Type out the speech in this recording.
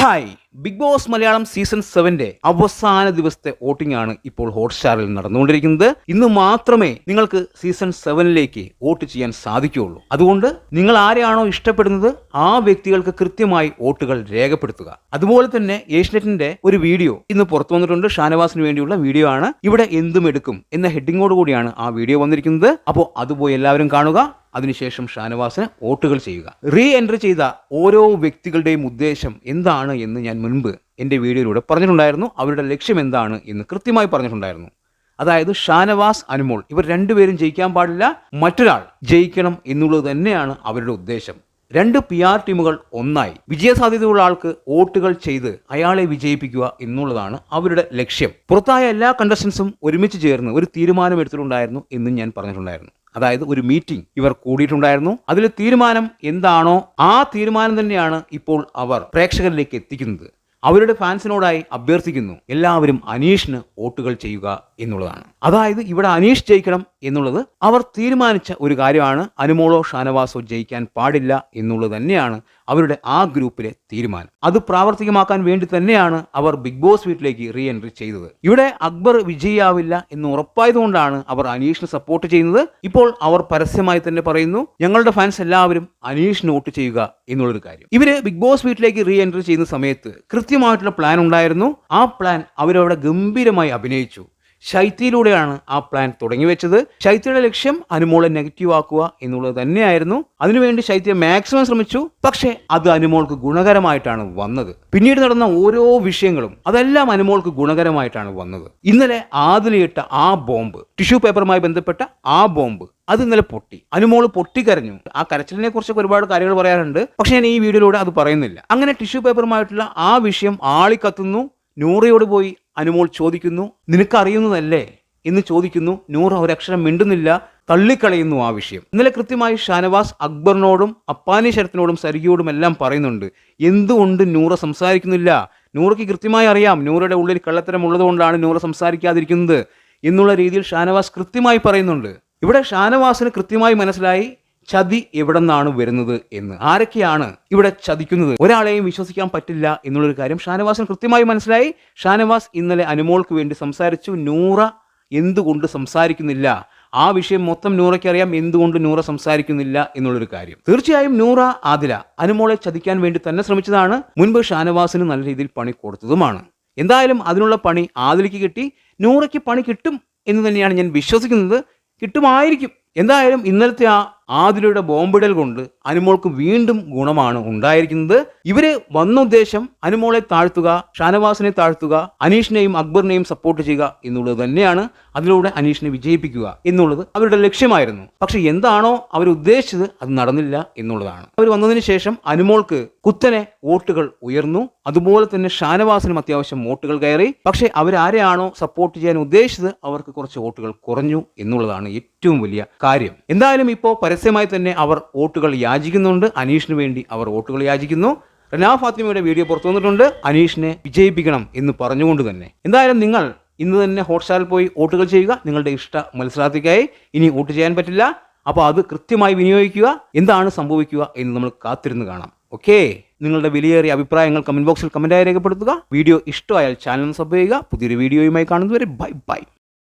Hi, Bigg Boss Malayalam season 7 അവസാന ദിവസത്തെ voting ആണ് ഇപ്പോൾ ഹോട്ട്സ്റ്റാറിൽ നടന്നുകൊണ്ടിരിക്കുന്നത്. ഇന്ന് മാത്രമേ നിങ്ങൾക്ക് സീസൺ 7 വോട്ട് ചെയ്യാൻ സാധിക്കുകയുള്ളൂ. അതുകൊണ്ട് നിങ്ങൾ ആരെയാണോ ഇഷ്ടപ്പെടുന്നത് ആ വ്യക്തികൾക്ക് കൃത്യമായി വോട്ടുകൾ രേഖപ്പെടുത്തുക. അതുപോലെ തന്നെ ഏഷ്യനെറ്റിന്റെ ഒരു വീഡിയോ ഇന്ന് പുറത്തു വന്നിട്ടുണ്ട്. ഷാനവാസിന് വേണ്ടിയുള്ള വീഡിയോ ആണ്. ഇവിടെ എന്തും എടുക്കും എന്ന ഹെഡിങ്ങോട് കൂടിയാണ് ആ വീഡിയോ വന്നിരിക്കുന്നത്. അപ്പോൾ അതുപോയി എല്ലാവരും കാണുക. അതിനുശേഷം ഷാനവാസിന് വോട്ടുകൾ ചെയ്യുക. റീ എൻട്രി ചെയ്ത ഓരോ വ്യക്തികളുടെയും ഉദ്ദേശം എന്താണ് എന്ന് ഞാൻ മുൻപ് എൻ്റെ വീഡിയോയിലൂടെ പറഞ്ഞിട്ടുണ്ടായിരുന്നു. അവരുടെ ലക്ഷ്യം എന്താണ് എന്ന് കൃത്യമായി പറഞ്ഞിട്ടുണ്ടായിരുന്നു. അതായത് ഷാനവാസ്, അനുമോൾ ഇവർ രണ്ടുപേരും ജയിക്കാൻ പാടില്ല, മറ്റൊരാൾ ജയിക്കണം എന്നുള്ളത് തന്നെയാണ് അവരുടെ ഉദ്ദേശം. രണ്ട് PR ടീമുകൾ ഒന്നായി വിജയസാധ്യതയുള്ള ആൾക്ക് വോട്ടുകൾ ചെയ്ത് അയാളെ വിജയിപ്പിക്കുക എന്നുള്ളതാണ് അവരുടെ ലക്ഷ്യം. പുറത്തായ എല്ലാ കണ്ടസ്റ്റൻസും ഒരുമിച്ച് ചേർന്ന് ഒരു തീരുമാനം എടുത്തിട്ടുണ്ടായിരുന്നു എന്നും ഞാൻ പറഞ്ഞിട്ടുണ്ടായിരുന്നു. അതായത് ഒരു മീറ്റിംഗ് ഇവർ കൂടിയിട്ടുണ്ടായിരുന്നു. അതിൽ തീരുമാനം എന്താണോ ആ തീരുമാനം തന്നെയാണ് ഇപ്പോൾ അവർ പ്രേക്ഷകരിലേക്ക് എത്തിക്കുന്നത്. അവരുടെ ഫാൻസിനോടായി അഭ്യർത്ഥിക്കുന്നു, എല്ലാവരും അനീഷിന് വോട്ടുകൾ ചെയ്യുക എന്നുള്ളതാണ്. അതായത് ഇവിടെ അനീഷ് ജയിക്കണം എന്നുള്ളത് അവർ തീരുമാനിച്ച ഒരു കാര്യമാണ്. അനുമോളോ ഷാനവാസോ ജയിക്കാൻ പാടില്ല എന്നുള്ളത് തന്നെയാണ് അവരുടെ ആ ഗ്രൂപ്പിലെ തീരുമാനം. അത് പ്രാവർത്തികമാക്കാൻ വേണ്ടി തന്നെയാണ് അവർ ബിഗ് ബോസ് വീട്ടിലേക്ക് റീ എൻട്രി ചെയ്തത്. ഇവിടെ അക്ബർ വിജയിയാവില്ല എന്ന് ഉറപ്പായതുകൊണ്ടാണ് അവർ അനീഷിന് സപ്പോർട്ട് ചെയ്യുന്നത്. ഇപ്പോൾ അവർ പരസ്യമായി തന്നെ പറയുന്നു, ഞങ്ങളുടെ ഫാൻസ് എല്ലാവരും അനീഷിന് വോട്ട് ചെയ്യുക എന്നുള്ളൊരു കാര്യം. ഇവര് ബിഗ് ബോസ് വീട്ടിലേക്ക് റീ എൻട്രി ചെയ്യുന്ന സമയത്ത് കൃത്യമായിട്ടുള്ള പ്ലാൻ ഉണ്ടായിരുന്നു. ആ പ്ലാൻ അവരവിടെ ഗംഭീരമായി അഭിനയിച്ചു. ശൈത്യയിലൂടെയാണ് ആ പ്ലാൻ തുടങ്ങി വെച്ചത്. ശൈത്യയുടെ ലക്ഷ്യം അനുമോളെ നെഗറ്റീവ് ആക്കുക എന്നുള്ളത് തന്നെയായിരുന്നു. അതിനുവേണ്ടി ശൈത്യ മാക്സിമം ശ്രമിച്ചു. പക്ഷേ അത് അനുമോൾക്ക് ഗുണകരമായിട്ടാണ് വന്നത്. പിന്നീട് നടന്ന ഓരോ വിഷയങ്ങളും അതെല്ലാം അനുമോൾക്ക് ഗുണകരമായിട്ടാണ് വന്നത്. ഇന്നലെ ആദിലയിട്ട ആ ബോംബ്, ടിഷ്യൂ പേപ്പറുമായി ബന്ധപ്പെട്ട ആ ബോംബ്, അത് ഇന്നലെ പൊട്ടി. അനുമോള് പൊട്ടിക്കരഞ്ഞു. ആ കരച്ചിലിനെ കുറിച്ചൊക്കെ ഒരുപാട് കാര്യങ്ങൾ പറയാറുണ്ട്. പക്ഷെ ഞാൻ ഈ വീഡിയോയിലൂടെ അത് പറയുന്നില്ല. അങ്ങനെ ടിഷ്യൂ പേപ്പറുമായിട്ടുള്ള ആ വിഷയം ആളിക്കത്തുന്നു. നൂറയോട് പോയി അനുമോൾ ചോദിക്കുന്നു, നിനക്കറിയുന്നതല്ലേ എന്ന് ചോദിക്കുന്നു. നൂറ ഒരക്ഷരം മിണ്ടുന്നില്ല, തള്ളിക്കളയുന്നു ആ വിഷയം. ഇന്നലെ കൃത്യമായി ഷാനവാസ് അക്ബറിനോടും അപ്പാനി ശരത്തിനോടും സരികയോടും എല്ലാം പറയുന്നുണ്ട്, എന്തുകൊണ്ട് നൂറ സംസാരിക്കുന്നില്ല? നൂറയ്ക്ക് കൃത്യമായി അറിയാം നൂറയുടെ ഉള്ളിൽ കള്ളത്തരം ഉള്ളതുകൊണ്ടാണ് നൂറ സംസാരിക്കാതിരിക്കുന്നത് എന്നുള്ള രീതിയിൽ ഷാനവാസ് കൃത്യമായി പറയുന്നുണ്ട്. ഇവിടെ ഷാനവാസിന് കൃത്യമായി മനസ്സിലായി ചതി എവിടെ നിന്നാണ് വരുന്നത് എന്ന്, ആരൊക്കെയാണ് ഇവിടെ ചതിക്കുന്നത്. ഒരാളെയും വിശ്വസിക്കാൻ പറ്റില്ല എന്നുള്ളൊരു കാര്യം ഷാനവാസിന് കൃത്യമായി മനസ്സിലായി. ഷാനവാസ് ഇന്നലെ അനുമോൾക്ക് വേണ്ടി സംസാരിച്ചു. നൂറ എന്തുകൊണ്ട് സംസാരിക്കുന്നില്ല? ആ വിഷയം മൊത്തം നൂറയ്ക്ക് അറിയാം, എന്തുകൊണ്ട് നൂറ സംസാരിക്കുന്നില്ല എന്നുള്ളൊരു കാര്യം. തീർച്ചയായും നൂറ, ആദില അനുമോളെ ചതിക്കാൻ വേണ്ടി തന്നെ ശ്രമിച്ചതാണ്. മുൻപ് ഷാനവാസിന് നല്ല രീതിയിൽ പണി കൊടുത്തതുമാണ്. എന്തായാലും അതിനുള്ള പണി ആദിലയ്ക്ക് കിട്ടി. നൂറയ്ക്ക് പണി കിട്ടും എന്ന് തന്നെയാണ് ഞാൻ വിശ്വസിക്കുന്നത്. കിട്ടുമായിരിക്കും. എന്തായാലും ഇന്നലത്തെ ആ ആദിലയുടെ ബോംബിടൽ കൊണ്ട് അനുമോൾക്ക് വീണ്ടും ഗുണമാണ് ഉണ്ടായിരിക്കുന്നത്. ഇവര് വന്ന ഉദ്ദേശം അനുമോളെ താഴ്ത്തുക, ഷാനവാസിനെ താഴ്ത്തുക, അനീഷിനെയും അക്ബറിനെയും സപ്പോർട്ട് ചെയ്യുക എന്നുള്ളത് തന്നെയാണ്. അതിലൂടെ അനീഷിനെ വിജയിപ്പിക്കുക എന്നുള്ളത് അവരുടെ ലക്ഷ്യമായിരുന്നു. പക്ഷെ എന്താണോ അവർ ഉദ്ദേശിച്ചത് അത് നടന്നില്ല എന്നുള്ളതാണ്. അവർ വന്നതിന് ശേഷം അനുമോൾക്ക് കുത്തനെ വോട്ടുകൾ ഉയർന്നു. അതുപോലെ തന്നെ ഷാനവാസിനും അത്യാവശ്യം വോട്ടുകൾ കയറി. പക്ഷെ അവരാരെയാണോ സപ്പോർട്ട് ചെയ്യാൻ ഉദ്ദേശിച്ചത് അവർക്ക് കുറച്ച് വോട്ടുകൾ കുറഞ്ഞു എന്നുള്ളതാണ് ഏറ്റവും വലിയ കാര്യം. എന്തായാലും ഇപ്പോൾ പരസ്യമായി തന്നെ അവർ വോട്ടുകൾ യാചിക്കുന്നുണ്ട്. അനീഷിന് വേണ്ടി അവർ വോട്ടുകൾ യാചിക്കുന്നു. റനാ ഫാത്തിമയുടെ വീഡിയോ പുറത്തു വന്നിട്ടുണ്ട്, അനീഷിനെ വിജയിപ്പിക്കണം എന്ന് പറഞ്ഞുകൊണ്ട് തന്നെ. എന്തായാലും നിങ്ങൾ ഇന്ന് തന്നെ ഹോട്ട്സ്റ്റാറിൽ പോയി വോട്ടുകൾ ചെയ്യുക. നിങ്ങളുടെ ഇഷ്ട മത്സരാർത്ഥിക്കായി ഇനി വോട്ട് ചെയ്യാൻ പറ്റില്ല. അപ്പോൾ അത് കൃത്യമായി വിനിയോഗിക്കുക. എന്താണ് സംഭവിക്കുക എന്ന് നമ്മൾ കാത്തിരുന്ന് കാണാം. ഓക്കെ, നിങ്ങളുടെ വിലയേറിയ അഭിപ്രായങ്ങൾ കമന്റ് ബോക്സിൽ കമന്റായി രേഖപ്പെടുത്തുക. വീഡിയോ ഇഷ്ടമായാൽ ചാനൽ സബ് ചെയ്യുക. പുതിയൊരു വീഡിയോയുമായി കാണുന്നതുവരെ ബൈ ബൈ.